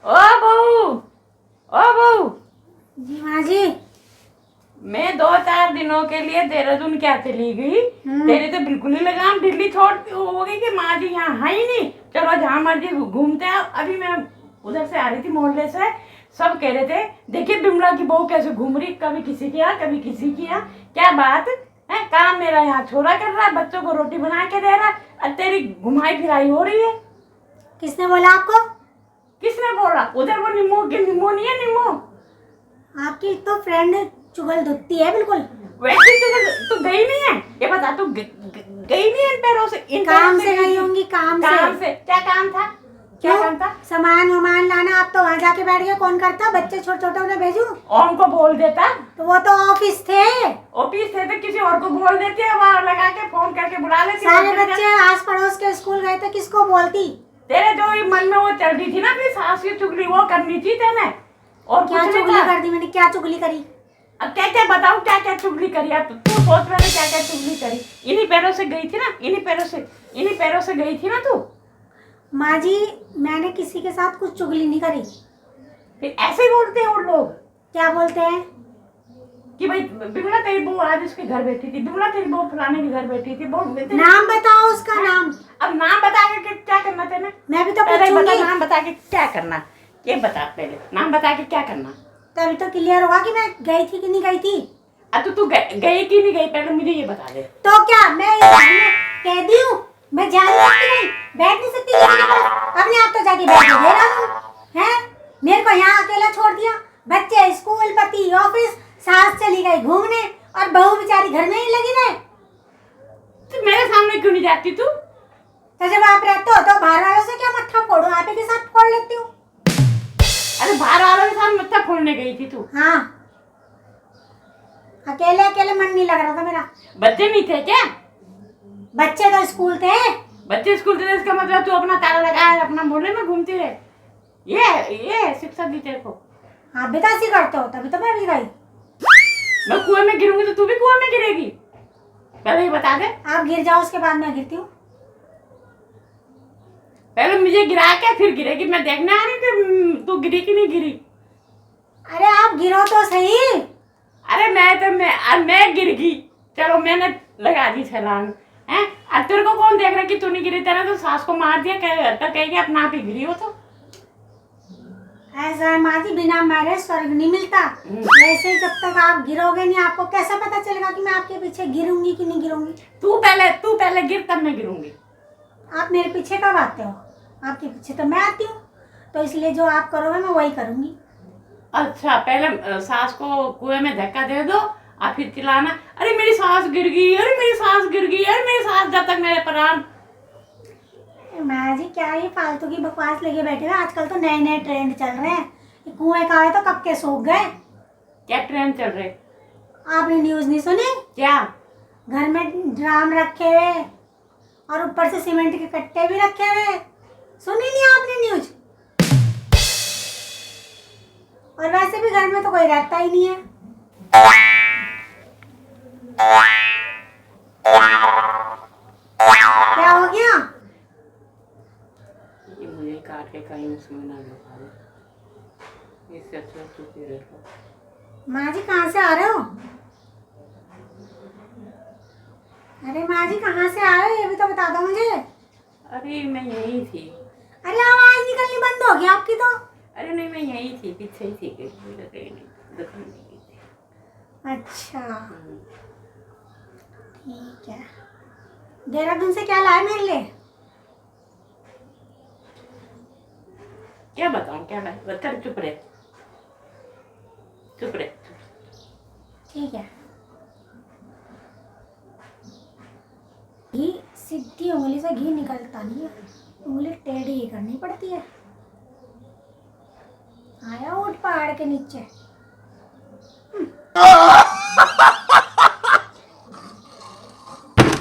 ओ बहू, ओ बहू, जी माँ जी। मैं 2-4 दिनों के लिए देहरादून क्या चली गई। तेरी तो बिल्कुल ही लगाम ढीली छोड़ हो गई कि माँ जी यहाँ है ही नहीं। चलो जहाँ मर्जी घूमते हैं। अभी मैं उधर से आ रही थी मोहल्ले से, सब कह रहे थे देखिए बिमला की बहू कैसे घूम रही, कभी किसी के यहाँ कभी किसी के यहाँ। क्या बात है, काम मेरा यहाँ छोरा कर रहा है, बच्चों को रोटी बना के दे रहा है, और तेरी घुमाई फिराई हो रही है। किसने बोला आपको? किसने बोला? उधर वो निम्मो नहीं है, निम्मो आपकी तो फ्रेंड चुगल धुत्ती है बिल्कुल। वैसे तू गई नहीं है, ये बता तू गई नहीं है इन पैरों से? इन काम से गई होंगी, काम से। क्या काम था? क्या काम था? सामान वामान लाना। आप तो वहाँ जाके बैठ गए। कौन करता? बच्चे छोटे छोटे उन्हें भेजू? ओम को बोल देता। तो वो तो ऑफिस थे। ऑफिस थे तो किसी और को बोल देती है, वहाँ लगा के फोन करके बुला लेती। सारे बच्चे आस पड़ोस के स्कूल गए थे, किसको बोलती? तेरे जो मन में वो चल रही थी ना अपनी सास की चुगली, वो करनी थी तेने। और क्या चुगली कर दी मैंने? क्या चुगली करी? अब क्या क्या बताऊं, क्या क्या चुगली करी? अब तू सोच मैंने क्या क्या चुगली करी। इन्हीं पैरों से गई थी ना, इन्हीं पैरों से गई थी ना तू। माँ जी मैंने किसी के साथ कुछ चुगली नहीं करी। फिर ऐसे बोलते हैं वो लोग। क्या बोलते हैं? कि भाई बिमला तेरी बहू आज उसके घर बैठी थी, बिमला तेरी बहू फलाने के घर बैठी थी। नाम बताओ उसका नाम। अब नाम बता के क्या करना तेने? मैं भी तो पहले पूछूंगी। बता, नाम बता के क्या करना, ये बता पहले। नाम बता के क्या करना, तभी तो क्लियर होगा कि मैं गई थी कि नहीं गई थी। अब तू गई कि नहीं गई, पहले मुझे ये बता दे। तो क्या मैं कह दी हूँ? मैं जा नहीं सकती, नहीं बैठ नहीं सकती किसी के पास। अपने आप तो जाके बैठ दे रहा हूँ है। मेरे को यहाँ अकेला छोड़ दिया। बच्चे स्कूल, पति ऑफिस, सास चली गई घूमने और बहू बेचारी घर में ही लगी रहे। तो मेरे सामने क्यों नहीं जाती तू? तो जब आप रहते हो तो बाहर वालों से क्या मत्था फोड़ो? आप ही के साथ फोड़ लेती हूँ। अरे बाहर वालों के साथ मत्था फोड़ने गई थी तू? हाँ, अकेले अकेले मन नहीं लग रहा था मेरा। बच्चे नहीं थे क्या? बच्चे तो स्कूल थे। बच्चे स्कूल थे, इसका मतलब तू अपना ताला लगाए अपना मोहल्ले में घूमती रहे। ये शिक्षा दी तेरे को? आप भी तो ऐसी करते हो, तभी तो मैं भी गई। मैं कुएं में गिरूंगी तो तू भी कुएं में गिरेगी, पहले ये बता दे। आप गिर जाओ उसके बाद मैं गिरती हूँ। पहले मुझे गिरा के फिर गिरेगी। मैं देखने आ रही कि तू गिरी कि नहीं गिरी। अरे आप गिरो तो सही। अरे मैं गिर गई, चलो मैंने लगा दी छलांग है। अब तेरे को कौन देख रहा कि तू नहीं गिरी? तेरे तो सास को मार दिया, कहेगी अपना आप ही गिरी हो। तो ऐसा है माँ जी, बिना मारे स्वर्ग नहीं मिलता। वैसे जब तक आप गिरोगे नहीं, आपको कैसा पता चलेगा कि मैं आपके पीछे गिरूंगी कि नहीं गिरूंगी? तू पहले गिर, तब मैं गिरूंगी। आप मेरे पीछे कब आते हो? आपके पीछे तो मैं आती हूँ, तो इसलिए जो आप करोगे मैं वही करूंगी। अच्छा, पहले सास को कुएं में धक्का दे दो और फिर चिल्लाना अरे मेरी सास गिर गई, अरे मेरी सास गिर गई, अरे मेरी सास जब तक मेरे प्राण। माँ जी क्या ये फालतू की बकवास लेके बैठे हो? आजकल तो नए नए ट्रेंड चल रहे हैं। ये कुएं का है तो कब के सूख गए। क्या ट्रेंड चल रहे? आपने न्यूज नहीं सुनी? क्या? घर में ड्राम रखे हुए और ऊपर से सीमेंट के कट्टे भी रखे हुए। सुनी नहीं आपने न्यूज? और वैसे भी घर में तो कोई रहता ही नहीं है। क्या हो गया? ये मुझे काट के कहीं उसमें ना लगा दे, इससे अच्छा चुप ही रहो। माँ जी कहाँ से आ रहे हो? अरे माँ जी कहाँ से आ रहे हो, ये भी तो बता दो मुझे। अरे मैं यही थी। अरे आवाज निकलनी बंद हो गई आपकी तो। अरे नहीं, मैं यही थी, पीछे ही थी, कहीं नहीं, दुकान नहीं गई थी। अच्छा ठीक है। देहरादून से क्या लाए मेरे लिए? क्या बताऊं, क्या बता, चुप रहे, चुप रहे। ठीक है। घी सीधी उंगली से घी निकलता नहीं है, उंगली टेढ़ी ही करनी पड़ती है। आया ऊंट पहाड़ के नीचे।